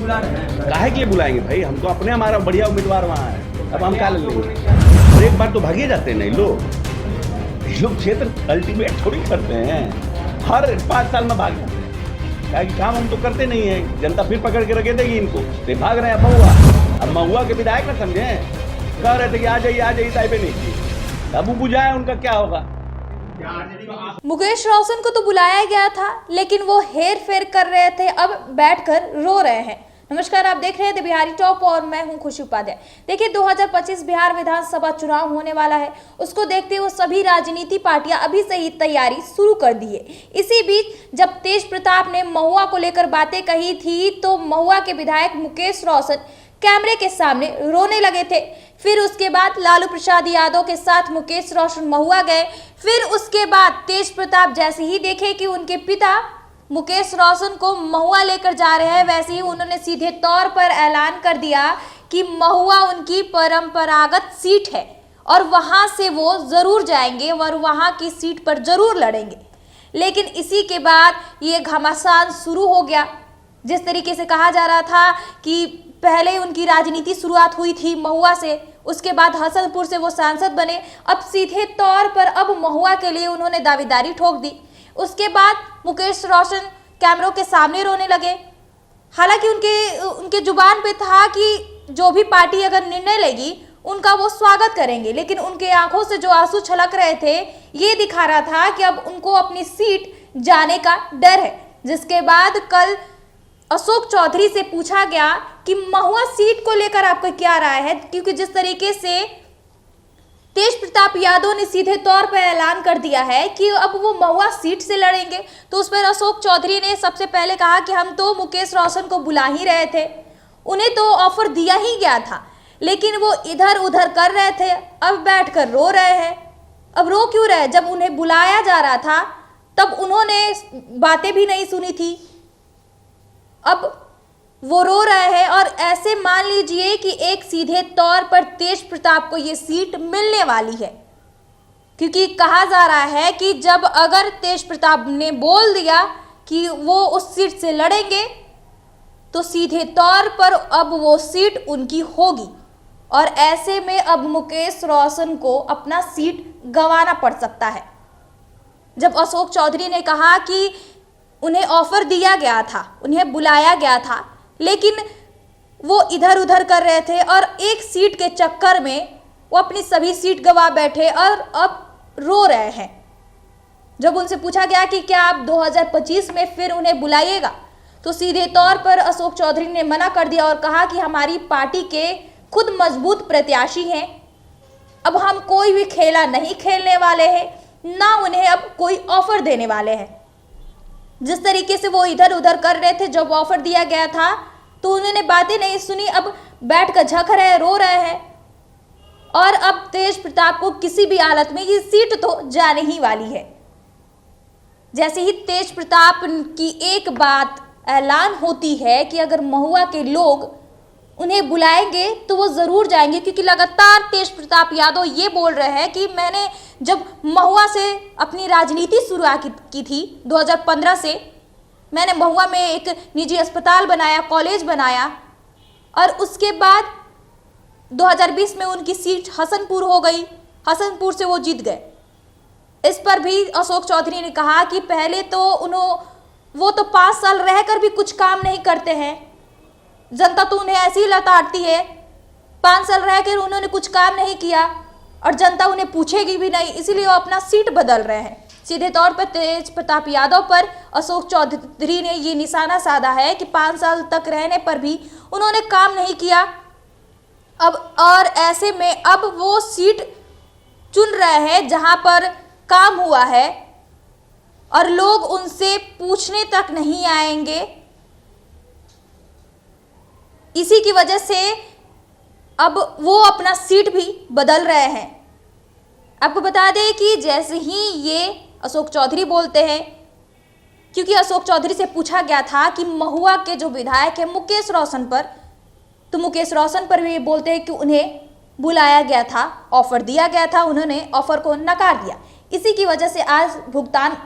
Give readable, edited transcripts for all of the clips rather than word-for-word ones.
बुला रहे हैं। काहे के लिए बुलाएंगे भाई, हम तो अपने हमारा बढ़िया उम्मीदवार वहाँ है, अब हम क्या ले लेंगे। एक बार तो भागे जाते हैं ये लोग क्षेत्र अल्टीमेट थोड़ी करते हैं, हर 5 साल में भाग जाते हैं। क्या कि काम हम तो करते नहीं है, जनता फिर पकड़ के रखे देगी इनको, तो भाग रहे हैं। महुआ, अब महुआ के विधायक ना समझे, कह रहे थे कि आ जाइए टाइपे नहीं की, अब बुझाए उनका क्या होगा। मुकेश रोशन को तो बुलाया गया था, लेकिन वो हेर फेर कर रहे थे, अब बैठकर रो रहे हैं। नमस्कार, आप देख रहे हैं द बिहारी टॉप और मैं हूं खुशी उपाध्याय। देखिए, 2025 बिहार विधानसभा चुनाव होने वाला है, उसको देखते हुए सभी राजनीति पार्टियां अभी से ही तैयारी शुरू कर दी है। इसी बीच जब तेज प्रताप ने महुआ को लेकर बातें कही थी, तो महुआ के विधायक मुकेश रोशन कैमरे के सामने रोने लगे थे। फिर उसके बाद लालू प्रसाद यादव के साथ मुकेश रोशन महुआ गए। फिर उसके बाद तेज प्रताप जैसे ही देखे कि उनके पिता मुकेश रोशन को महुआ लेकर जा रहे हैं, वैसे ही उन्होंने सीधे तौर पर ऐलान कर दिया कि महुआ उनकी परंपरागत सीट है और वहां से वो जरूर जाएंगे और वहां की सीट पर जरूर लड़ेंगे। लेकिन इसी के बाद ये घमासान शुरू हो गया। जिस तरीके से कहा जा रहा था कि पहले उनकी राजनीति शुरुआत हुई थी महुआ से, उसके बाद हसनपुर से वो सांसद बने, अब सीधे तौर पर अब महुआ के लिए उन्होंने दावेदारी ठोक दी। उसके बाद मुकेश रोशन कैमरों के सामने रोने लगे। हालांकि उनके जुबान पे था कि जो भी पार्टी अगर निर्णय लेगी उनका वो स्वागत करेंगे, लेकिन उनके आंखों से जो आंसू छलक रहे थे ये दिखा रहा था कि अब उनको अपनी सीट जाने का डर है। जिसके बाद कल अशोक चौधरी से पूछा गया कि महुआ सीट को लेकर आपका क्या राय है, क्योंकि जिस तरीके से तेज प्रताप यादव ने सीधे तौर पर ऐलान कर दिया है कि अब वो महुआ सीट से लड़ेंगे, तो उस पर अशोक चौधरी ने सबसे पहले कहा कि हम तो मुकेश रोशन को बुला ही रहे थे, उन्हें तो ऑफर दिया ही गया था, लेकिन वो इधर उधर कर रहे थे, अब बैठकर रो रहे हैं। अब रो क्यों रहे? जब उन्हें बुलाया जा रहा था तब उन्होंने बातें भी नहीं सुनी थी, अब वो रो रहे हैं। और ऐसे मान लीजिए कि एक सीधे तौर पर तेज प्रताप को ये सीट मिलने वाली है, क्योंकि कहा जा रहा है कि जब अगर तेज प्रताप ने बोल दिया कि वो उस सीट से लड़ेंगे तो सीधे तौर पर अब वो सीट उनकी होगी। और ऐसे में अब मुकेश रोशन को अपना सीट गंवाना पड़ सकता है। जब अशोक चौधरी ने कहा कि उन्हें ऑफर दिया गया था, उन्हें बुलाया गया था, लेकिन वो इधर उधर कर रहे थे और एक सीट के चक्कर में वो अपनी सभी सीट गंवा बैठे और अब रो रहे हैं। जब उनसे पूछा गया कि क्या आप 2025 में फिर उन्हें बुलाइएगा, तो सीधे तौर पर अशोक चौधरी ने मना कर दिया और कहा कि हमारी पार्टी के खुद मजबूत प्रत्याशी हैं, अब हम कोई भी खेला नहीं खेलने वाले हैं, ना उन्हें अब कोई ऑफर देने वाले हैं। जिस तरीके से वो इधर उधर कर रहे थे, जब ऑफर दिया गया था तो उन्होंने बातें नहीं सुनी, अब बैठकर झक रहे हैं, रो रहे हैं। और अब तेज प्रताप को किसी भी हालत में ये सीट तो जाने ही वाली है। जैसे ही तेज प्रताप की एक बात ऐलान होती है कि अगर महुआ के लोग उन्हें बुलाएंगे तो वो जरूर जाएंगे, क्योंकि लगातार तेज प्रताप यादव ये बोल रहे हैं कि मैंने जब महुआ से अपनी राजनीति शुरुआत की थी 2015 से, मैंने महुआ में एक निजी अस्पताल बनाया, कॉलेज बनाया, और उसके बाद 2020 में उनकी सीट हसनपुर हो गई, हसनपुर से वो जीत गए। इस पर भी अशोक चौधरी ने कहा कि पहले तो वो तो 5 साल रहकर भी कुछ काम नहीं करते हैं, जनता तो उन्हें ऐसे ही लताड़ती है, 5 साल रहकर उन्होंने कुछ काम नहीं किया और जनता उन्हें पूछेगी भी नहीं, इसीलिए वो अपना सीट बदल रहे हैं। सीधे तौर पर तेज प्रताप यादव पर अशोक चौधरी ने ये निशाना साधा है कि 5 साल तक रहने पर भी उन्होंने काम नहीं किया, अब और ऐसे में अब वो सीट चुन रहे हैं जहां पर काम हुआ है और लोग उनसे पूछने तक नहीं आएंगे। इसी की वजह से अब वो अपना सीट भी बदल रहे हैं। आपको बता दें कि जैसे ही ये अशोक चौधरी बोलते हैं, क्योंकि अशोक चौधरी से पूछा गया था कि महुआ के जो विधायक है मुकेश रोशन पर, तो मुकेश रोशन पर भी बोलते हैं कि उन्हें बुलाया गया था, ऑफर दिया गया था, उन्होंने ऑफर को नकार दिया। इसी की वजह से आज भुगतान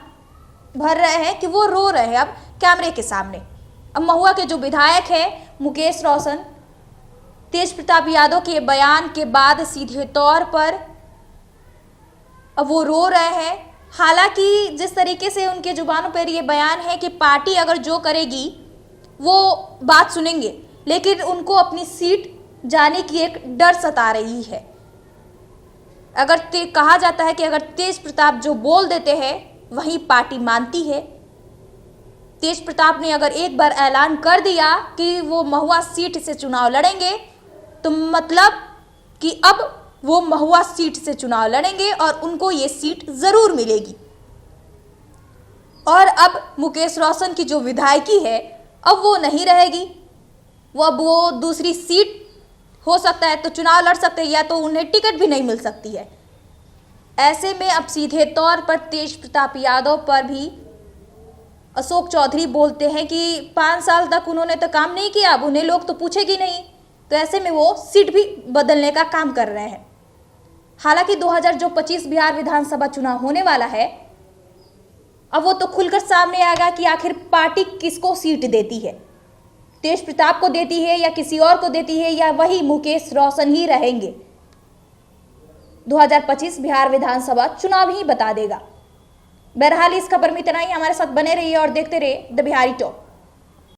भर रहे हैं कि वो रो रहे हैं अब कैमरे के सामने। अब महुआ के जो विधायक है मुकेश रोशन तेज प्रताप यादव के बयान के बाद सीधे तौर पर अब वो रो रहे हैं। हालांकि जिस तरीके से उनके जुबानों पर ये बयान है कि पार्टी अगर जो करेगी वो बात सुनेंगे, लेकिन उनको अपनी सीट जाने की एक डर सता रही है। अगर कहा जाता है कि अगर तेज प्रताप जो बोल देते हैं वही पार्टी मानती है। तेज प्रताप ने अगर एक बार ऐलान कर दिया कि वो महुआ सीट से चुनाव लड़ेंगे तो मतलब कि अब वो महुआ सीट से चुनाव लड़ेंगे और उनको ये सीट जरूर मिलेगी। और अब मुकेश रोशन की जो विधायकी है अब वो नहीं रहेगी, वो दूसरी सीट हो सकता है तो चुनाव लड़ सकते हैं या तो उन्हें टिकट भी नहीं मिल सकती है। ऐसे में अब सीधे तौर पर तेज प्रताप यादव पर भी अशोक चौधरी बोलते हैं कि 5 साल तक उन्होंने तो काम नहीं किया, अब उन्हें लोग तो पूछेगी नहीं, तो ऐसे में वो सीट भी बदलने का काम कर रहे हैं। हालांकि 2025 बिहार विधानसभा चुनाव होने वाला है, अब वो तो खुलकर सामने आएगा कि आखिर पार्टी किसको सीट देती है, तेज प्रताप को देती है या किसी और को देती है, या वही मुकेश रोशन ही रहेंगे। 2025 बिहार विधानसभा चुनाव ही बता देगा। बहरहाल इस खबर में इतना ही। हमारे साथ बने रहिए और देखते रहिए द बिहारी टॉप।